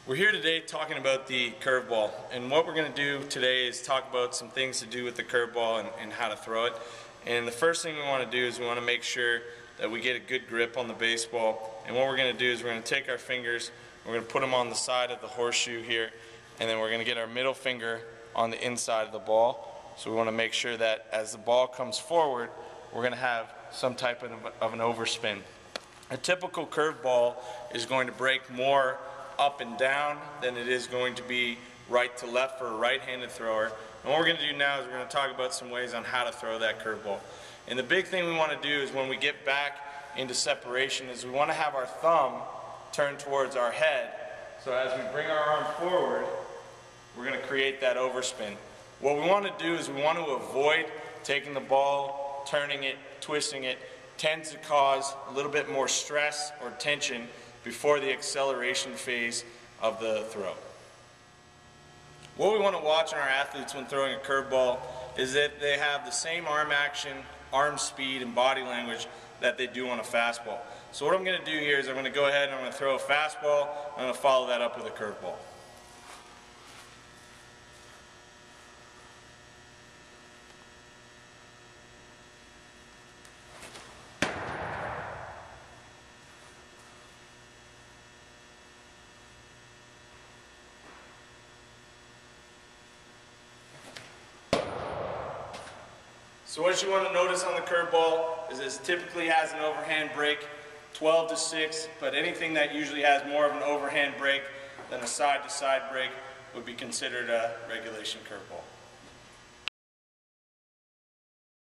We're here today talking about the curveball, and what we're going to do today is talk about some things to do with the curveball and how to throw it. And the first thing we want to do is we want to make sure that we get a good grip on the baseball. And what we're going to do is we're going to take our fingers, we're going to put them on the side of the horseshoe here, and then we're going to get our middle finger on the inside of the ball. So we want to make sure that as the ball comes forward, we're going to have some type of an overspin. A typical curveball is going to break more up and down than it is going to be right to left for a right-handed thrower. And what we're going to do now is we're going to talk about some ways on how to throw that curveball. And the big thing we want to do is when we get back into separation is we want to have our thumb turned towards our head. So as we bring our arm forward, we're going to create that overspin. What we want to do is we want to avoid taking the ball, turning it, twisting it. Tends to cause a little bit more stress or tension before the acceleration phase of the throw. What we want to watch in our athletes when throwing a curveball is that they have the same arm action, arm speed, and body language that they do on a fastball. So what I'm going to do here is I'm going to go ahead and I'm going to throw a fastball, I'm going to follow that up with a curveball. So what you want to notice on the curveball is it typically has an overhand break, 12 to 6, but anything that usually has more of an overhand break than a side-to-side break would be considered a regulation curveball.